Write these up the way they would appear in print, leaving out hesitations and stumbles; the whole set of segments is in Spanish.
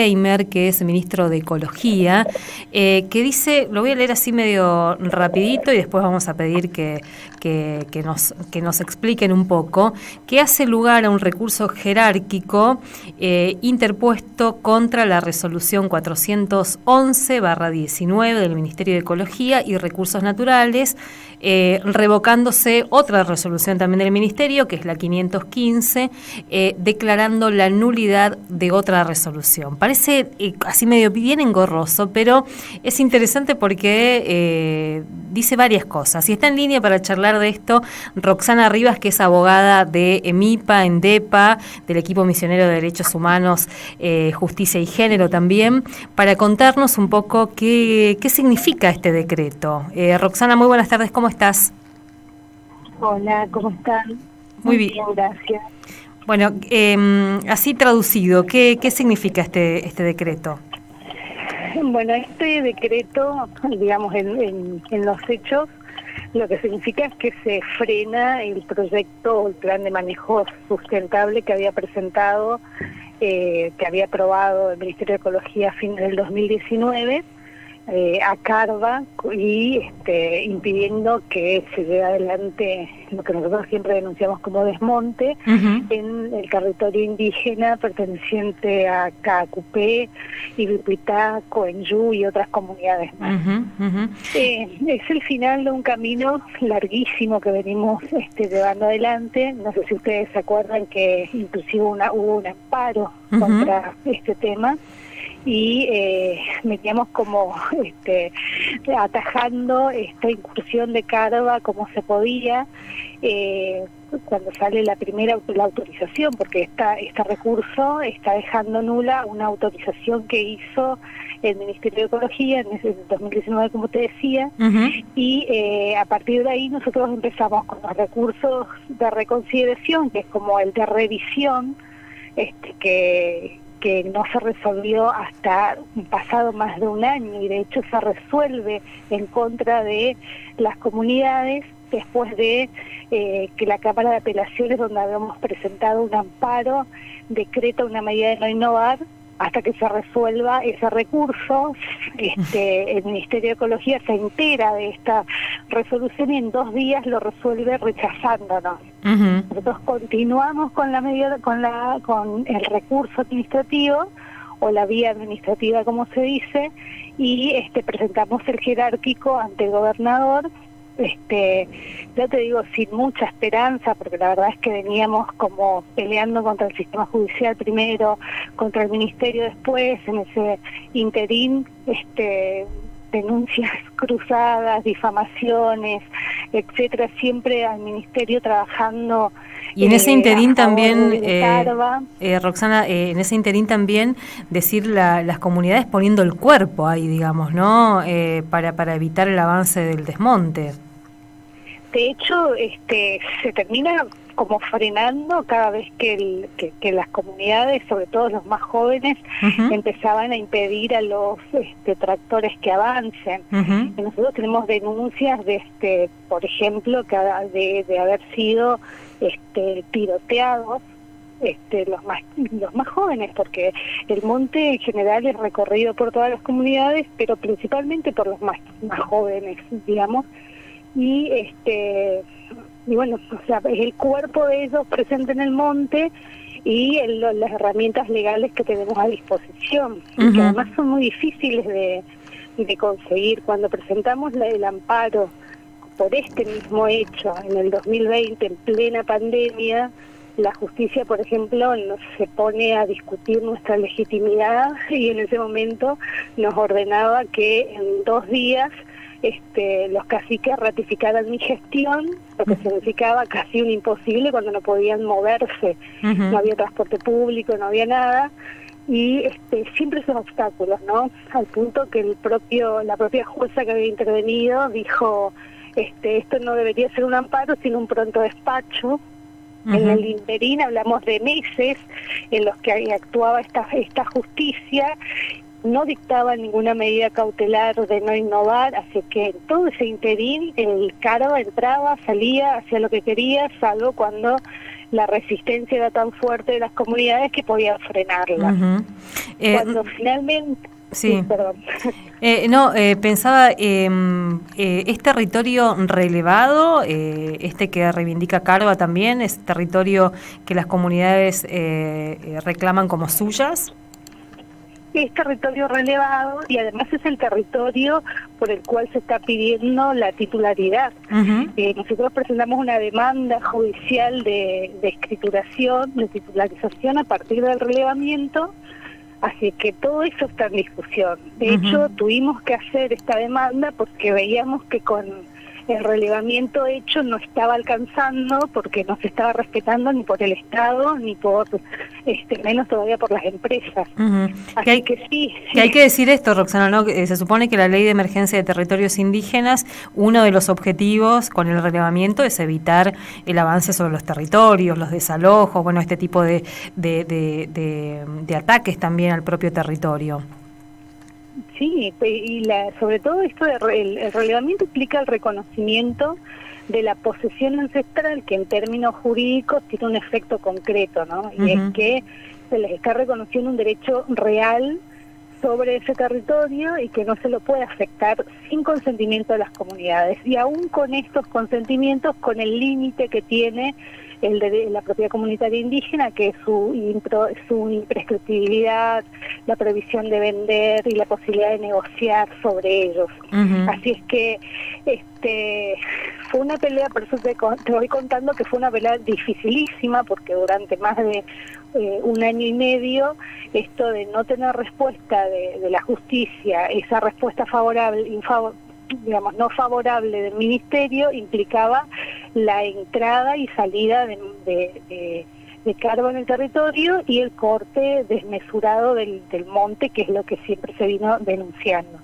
Heimer, que es ministro de Ecología, que dice, lo voy a leer así medio rapidito y después vamos a pedir que nos expliquen un poco, que hace lugar a un recurso jerárquico interpuesto contra la resolución 411/19 del Ministerio de Ecología y Recursos Naturales, revocándose otra resolución también del Ministerio, que es la 515, declarando la nulidad de otra resolución. Parece así medio bien engorroso, pero es interesante porque dice varias cosas. Y está en línea para charlar de esto Roxana Rivas, que es abogada de EMIPA, ENDEPA, del equipo misionero de Derechos Humanos, Justicia y Género también, para contarnos un poco qué significa este decreto. Roxana, muy buenas tardes, ¿cómo estás? Hola, ¿cómo están? Muy bien, gracias. Bueno, así traducido, ¿qué significa este decreto? Bueno, este decreto, digamos, en los hechos, lo que significa es que se frena el proyecto o el plan de manejo sustentable que había presentado, que había aprobado el Ministerio de Ecología a fines del 2019, a CARVA, y impidiendo que se lleve adelante lo que nosotros siempre denunciamos como desmonte en el territorio indígena perteneciente a Caacupé, Ibicuitá, Coenyú y otras comunidades más. Es el final de un camino larguísimo que venimos llevando adelante. No sé si ustedes se acuerdan que inclusive hubo un amparo contra este tema, y veníamos como atajando esta incursión de CARVA como se podía, cuando sale la autorización, porque este recurso está dejando nula una autorización que hizo el Ministerio de Ecología en ese 2019, como te decía, y a partir de ahí nosotros empezamos con los recursos de reconsideración, que es como el de revisión, que no se resolvió hasta pasado más de un año, y de hecho se resuelve en contra de las comunidades después de que la Cámara de Apelaciones, donde habíamos presentado un amparo, decreta una medida de no innovar hasta que se resuelva ese recurso. El Ministerio de Ecología se entera de esta resolución y en 2 días lo resuelve rechazándonos. Nosotros continuamos con la medida, con el recurso administrativo o la vía administrativa, como se dice, y presentamos el jerárquico ante el gobernador. Ya te digo, sin mucha esperanza, porque la verdad es que veníamos como peleando contra el sistema judicial primero, contra el ministerio después, en ese interín, denuncias cruzadas, difamaciones, etcétera, siempre al ministerio trabajando. Y en ese interín también, Roxana, en ese interín también decir las comunidades poniendo el cuerpo ahí, digamos, ¿no? Para evitar el avance del desmonte. De hecho, se termina como frenando cada vez que las comunidades, sobre todo los más jóvenes, empezaban a impedir a los tractores que avancen. Y nosotros tenemos denuncias de por ejemplo, de haber sido tiroteados los más jóvenes, porque el monte en general es recorrido por todas las comunidades, pero principalmente por los más jóvenes, digamos. Y bueno, o sea, es el cuerpo de ellos presente en el monte y las herramientas legales que tenemos a disposición, y que además son muy difíciles de conseguir. Cuando presentamos el amparo por este mismo hecho en el 2020, en plena pandemia, la justicia, por ejemplo, se pone a discutir nuestra legitimidad, y en ese momento nos ordenaba que en 2 días los caciques ratificaran mi gestión, lo que significaba casi un imposible cuando no podían moverse, no había transporte público, no había nada, y siempre esos obstáculos, ¿no? Al punto que la propia jueza que había intervenido dijo, esto no debería ser un amparo, sino un pronto despacho. En el interín hablamos de meses en los que actuaba esta justicia, no dictaba ninguna medida cautelar de no innovar, así que en todo ese interín el CARVA entraba, salía, hacía lo que quería, salvo cuando la resistencia era tan fuerte de las comunidades que podían frenarla. Cuando finalmente... Sí, perdón. Pensaba, ¿es territorio relevado, este que reivindica Carva también, es territorio que las comunidades reclaman como suyas? Es territorio relevado y además es el territorio por el cual se está pidiendo la titularidad. Nosotros presentamos una demanda judicial de escrituración, de titularización a partir del relevamiento. Así que todo eso está en discusión. De hecho, tuvimos que hacer esta demanda porque veíamos que con el relevamiento hecho no estaba alcanzando, porque no se estaba respetando ni por el Estado, ni por, menos todavía por las empresas. Así que sí. Que hay que decir esto, Roxana, ¿no? Se supone que la Ley de Emergencia de Territorios Indígenas, uno de los objetivos con el relevamiento es evitar el avance sobre los territorios, los desalojos, bueno, este tipo de ataques también al propio territorio. Sí, y sobre todo esto el relevamiento implica el reconocimiento de la posesión ancestral, que en términos jurídicos tiene un efecto concreto, ¿no? Y es que se les está reconociendo un derecho real sobre ese territorio y que no se lo puede afectar sin consentimiento de las comunidades. Y aún con estos consentimientos, con el límite que tiene el de la propiedad comunitaria indígena, que es su imprescriptibilidad, la prohibición de vender y la posibilidad de negociar sobre ellos. Así es que fue una pelea, por eso te voy contando que fue una pelea dificilísima, porque durante más de un año y medio, esto de no tener respuesta de la justicia, esa respuesta favorable, no favorable del ministerio, implicaba la entrada y salida de Carva en el territorio y el corte desmesurado del monte, que es lo que siempre se vino denunciando.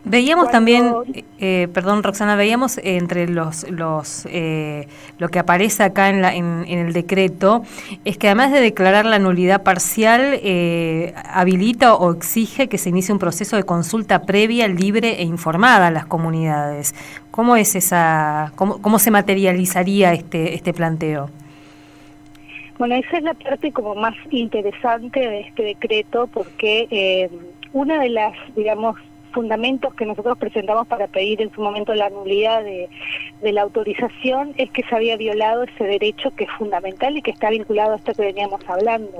Veíamos también, perdón Roxana, veíamos entre lo que aparece acá en el decreto, es que además de declarar la nulidad parcial, habilita o exige que se inicie un proceso de consulta previa, libre e informada a las comunidades. ¿Cómo es cómo se materializaría este planteo? Bueno, esa es la parte como más interesante de este decreto, porque una de las, fundamentos que nosotros presentamos para pedir en su momento la nulidad de la autorización es que se había violado ese derecho que es fundamental y que está vinculado a esto que veníamos hablando.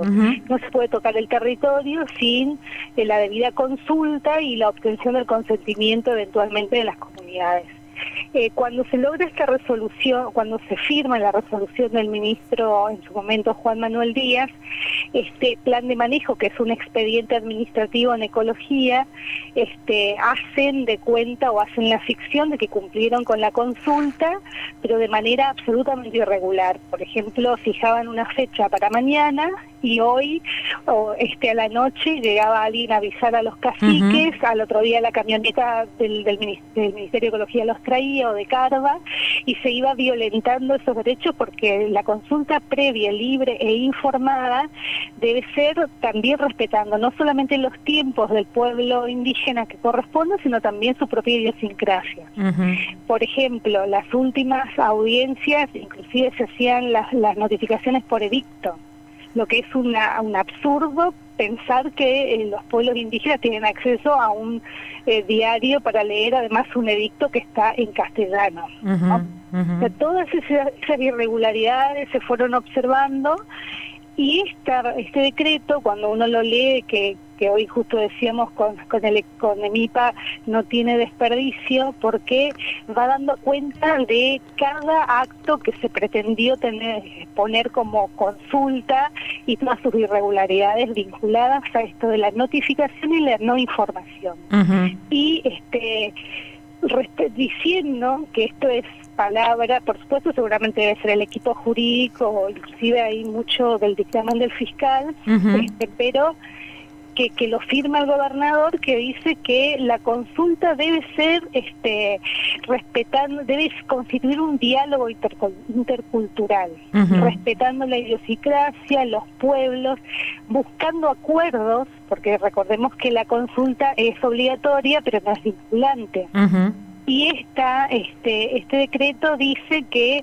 No se puede tocar el territorio sin la debida consulta y la obtención del consentimiento eventualmente de las comunidades. Cuando se logra esta resolución, cuando se firma la resolución del ministro en su momento Juan Manuel Díaz, este plan de manejo, que es un expediente administrativo en ecología, hacen de cuenta o hacen la ficción de que cumplieron con la consulta, pero de manera absolutamente irregular. Por ejemplo, fijaban una fecha para mañana y hoy a la noche llegaba alguien a avisar a los caciques, al otro día la camioneta del Ministerio de Ecología los traía, o de Carva, y se iba violentando esos derechos, porque la consulta previa, libre e informada debe ser también respetando no solamente los tiempos del pueblo indígena que corresponde, sino también su propia idiosincrasia. Por ejemplo, las últimas audiencias inclusive se hacían las notificaciones por edicto, lo que es un absurdo pensar que los pueblos indígenas tienen acceso a un diario para leer, además un edicto que está en castellano, ¿no? O sea, todas esas irregularidades se fueron observando, y este decreto, cuando uno lo lee, que hoy justo decíamos con EMIPA, no tiene desperdicio, porque va dando cuenta de cada acto que se pretendió poner como consulta y todas sus irregularidades vinculadas a esto de la notificación y la no información. Y diciendo que esto es palabra, por supuesto seguramente debe ser el equipo jurídico, inclusive hay mucho del dictamen del fiscal, pero que lo firma el gobernador, que dice que la consulta debe ser respetando, debe constituir un diálogo intercultural, respetando la idiosincrasia, los pueblos, buscando acuerdos, porque recordemos que la consulta es obligatoria pero no es vinculante. Y este decreto dice que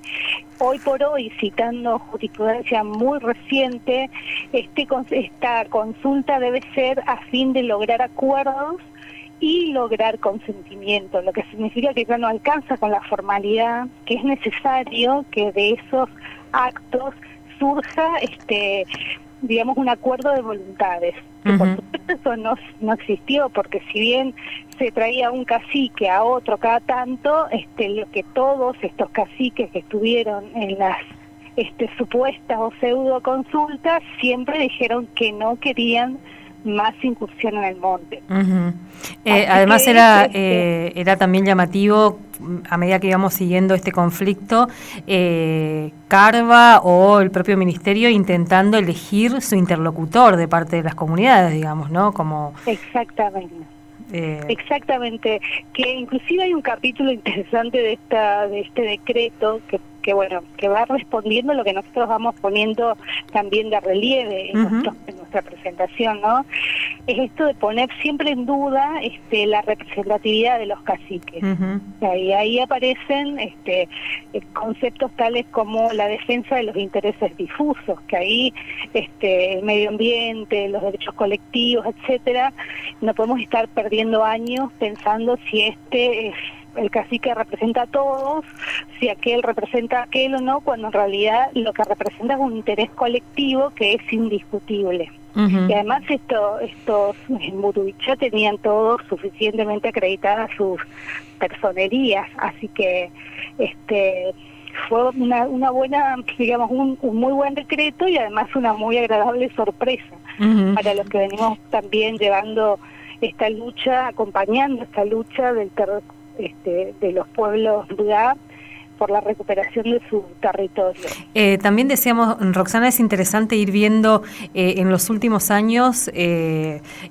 hoy por hoy, citando jurisprudencia muy reciente, esta consulta debe ser a fin de lograr acuerdos y lograr consentimiento, lo que significa que ya no alcanza con la formalidad, que es necesario que de esos actos surja digamos, un acuerdo de voluntades. Que por supuesto eso no existió, porque si bien se traía un cacique a otro cada tanto, lo que todos estos caciques que estuvieron en las supuestas o pseudo consultas siempre dijeron que no querían más incursión en el monte. Además era también llamativo, a medida que íbamos siguiendo este conflicto, Carva o el propio ministerio intentando elegir su interlocutor de parte de las comunidades, digamos, ¿no? Como exactamente. Exactamente, que inclusive hay un capítulo interesante de este decreto que va respondiendo a lo que nosotros vamos poniendo también de relieve en nuestra presentación, ¿no? Es esto de poner siempre en duda la representatividad de los caciques. Y ahí aparecen conceptos tales como la defensa de los intereses difusos, que ahí el medio ambiente, los derechos colectivos, etcétera, no podemos estar perdiendo años pensando si el cacique representa a todos, si aquel representa a aquel o no, cuando en realidad lo que representa es un interés colectivo que es indiscutible. Y además estos en Murubichá tenían todos suficientemente acreditadas sus personerías, así que fue una buena, digamos, un muy buen decreto y además una muy agradable sorpresa para los que venimos también llevando esta lucha, acompañando esta lucha de los pueblos Bugá por la recuperación de su territorio. También decíamos, Roxana, es interesante ir viendo en los últimos años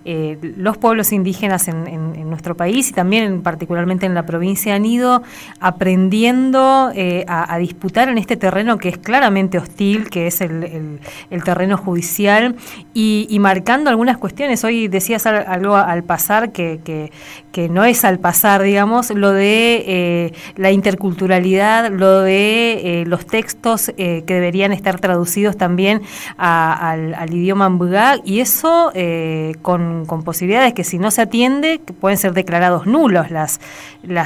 los pueblos indígenas en nuestro país y también particularmente en la provincia han ido aprendiendo a disputar en este terreno que es claramente hostil, que es el terreno judicial y marcando algunas cuestiones. Hoy decías algo al pasar que no es al pasar, digamos, lo de la interculturalidad, lo de los textos que deberían estar traducidos también al idioma mbugá, y eso con posibilidades que si no se atiende pueden ser declarados nulos las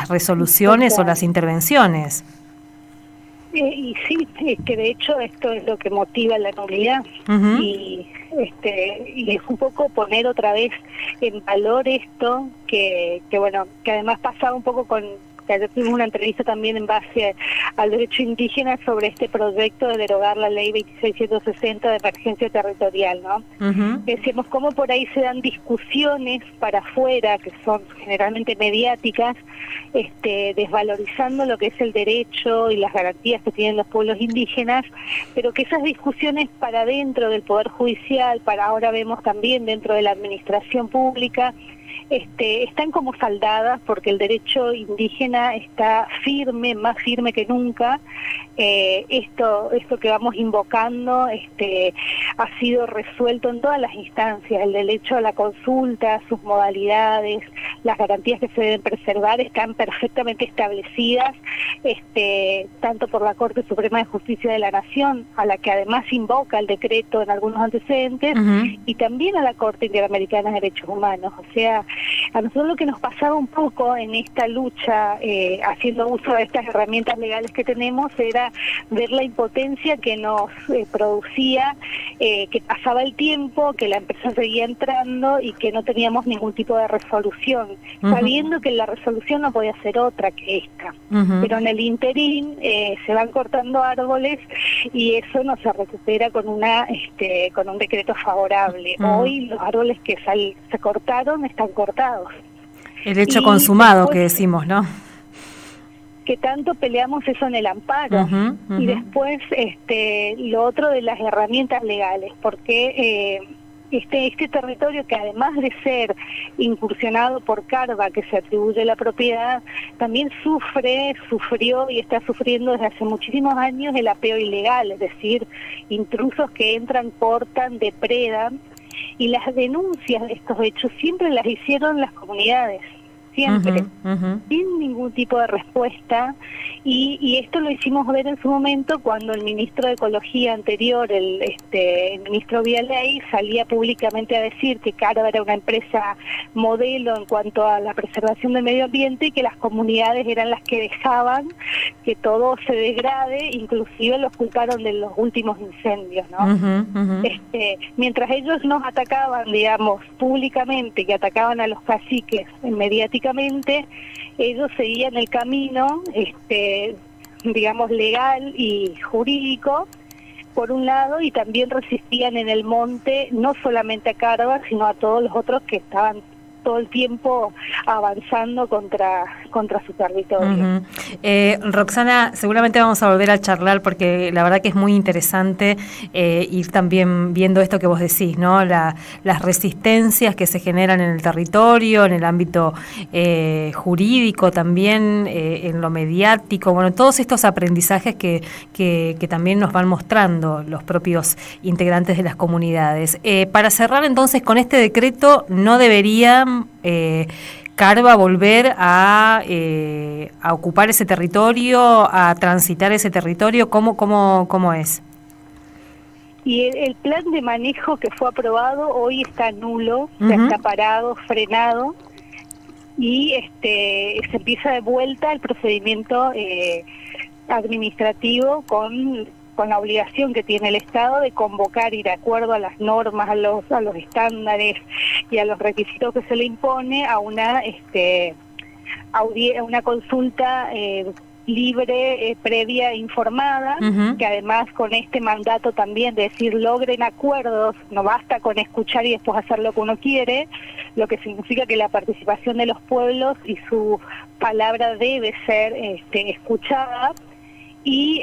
resoluciones o las intervenciones. Y sí, que de hecho esto es lo que motiva la nulidad y es un poco poner otra vez en valor esto que además pasaba un poco con que ayer tuvimos una entrevista también en base al derecho indígena sobre este proyecto de derogar la ley 2660 de emergencia territorial, ¿no? Decíamos cómo por ahí se dan discusiones para afuera, que son generalmente mediáticas, desvalorizando lo que es el derecho y las garantías que tienen los pueblos indígenas, pero que esas discusiones para dentro del Poder Judicial, para ahora vemos también dentro de la administración pública, están como saldadas porque el derecho indígena está firme, más firme que nunca. Esto que vamos invocando ha sido resuelto en todas las instancias. El derecho a la consulta, sus modalidades, las garantías que se deben preservar están perfectamente establecidas, tanto por la Corte Suprema de Justicia de la Nación, a la que además invoca el decreto en algunos antecedentes, y también a la Corte Interamericana de Derechos Humanos. O sea, a nosotros lo que nos pasaba un poco en esta lucha, haciendo uso de estas herramientas legales que tenemos, era ver la impotencia que nos producía, que pasaba el tiempo, que la empresa seguía entrando y que no teníamos ningún tipo de resolución, sabiendo que la resolución no podía ser otra que esta. Pero en el interín se van cortando árboles y eso no se recupera con con un decreto favorable. Hoy los árboles que se cortaron están cortados. El hecho consumado después, que decimos, ¿no? Que tanto peleamos eso en el amparo. Y después lo otro de las herramientas legales, porque este territorio, que además de ser incursionado por Carva, que se atribuye la propiedad, también sufrió y está sufriendo desde hace muchísimos años el apeo ilegal, es decir, intrusos que entran, cortan, depredan, y las denuncias de estos hechos siempre las hicieron las comunidades. siempre, sin ningún tipo de respuesta. Y esto lo hicimos ver en su momento cuando el ministro de Ecología anterior, el ministro Vialey, salía públicamente a decir que Carva era una empresa modelo en cuanto a la preservación del medio ambiente y que las comunidades eran las que dejaban que todo se degrade, inclusive los culparon de los últimos incendios, ¿no? Mientras ellos nos atacaban, digamos, públicamente, que atacaban a los caciques mediáticamente, ellos seguían el camino, digamos, legal y jurídico, por un lado, y también resistían en el monte, no solamente a Carva, sino a todos los otros que estaban todo el tiempo avanzando contra su territorio. Roxana, seguramente vamos a volver a charlar porque la verdad que es muy interesante ir también viendo esto que vos decís, ¿no? Las resistencias que se generan en el territorio, en el ámbito jurídico también, en lo mediático, bueno, todos estos aprendizajes que también nos van mostrando los propios integrantes de las comunidades. Para cerrar entonces con este decreto, no debería Carva volver a ocupar ese territorio, a transitar ese territorio. ¿Cómo es? Y el plan de manejo que fue aprobado hoy está nulo, ya está parado, frenado, y se empieza de vuelta el procedimiento administrativo con la obligación que tiene el Estado de convocar y de acuerdo a las normas, a los estándares y a los requisitos que se le impone a una consulta libre, previa, informada, que además con este mandato también de decir logren acuerdos, no basta con escuchar y después hacer lo que uno quiere, lo que significa que la participación de los pueblos y su palabra debe ser escuchada. Y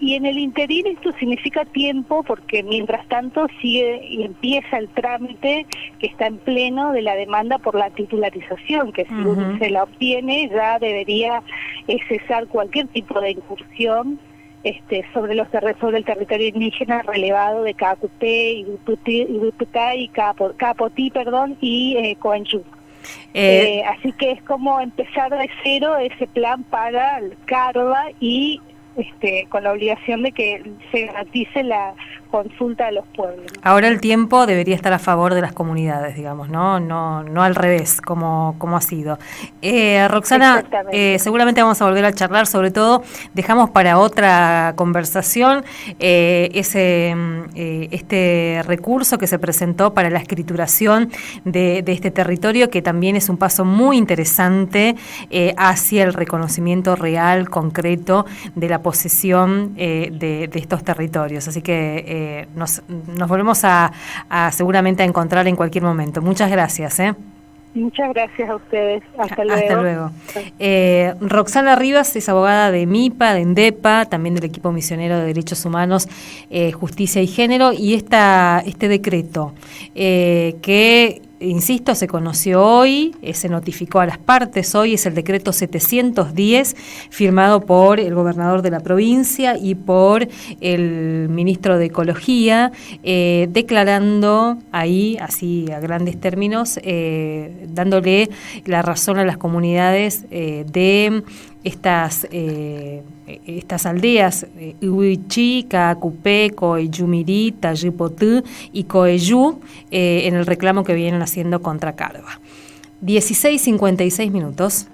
en el interín esto significa tiempo, porque mientras tanto sigue y empieza el trámite que está en pleno de la demanda por la titularización, que si se la obtiene ya debería cesar cualquier tipo de incursión sobre el territorio indígena relevado de Caacupé, Ibutá y Capotí, y Coenchú. Así que es como empezar de cero ese plan para Carva y con la obligación de que se garantice la consulta de los pueblos. Ahora el tiempo debería estar a favor de las comunidades, digamos, no al revés, como ha sido. Roxana, seguramente vamos a volver a charlar, sobre todo dejamos para otra conversación este recurso que se presentó para la escrituración de este territorio, que también es un paso muy interesante hacia el reconocimiento real, concreto, de la posesión de estos territorios. Así que nos volvemos a seguramente a encontrar en cualquier momento. Muchas gracias. Muchas gracias a ustedes. Hasta luego. Hasta luego. Roxana Rivas es abogada de MIPA, de ENDEPA, también del equipo misionero de Derechos Humanos, Justicia y Género, y este decreto que, insisto, se conoció hoy, se notificó a las partes hoy, es el decreto 710, firmado por el gobernador de la provincia y por el ministro de Ecología, declarando ahí, así a grandes términos, dándole la razón a las comunidades de estas aldeas, Uichi, Caacupé, Coeyumirí, Tallipotú y Coeyú, en el reclamo que vienen haciendo contra Carva. 16:56.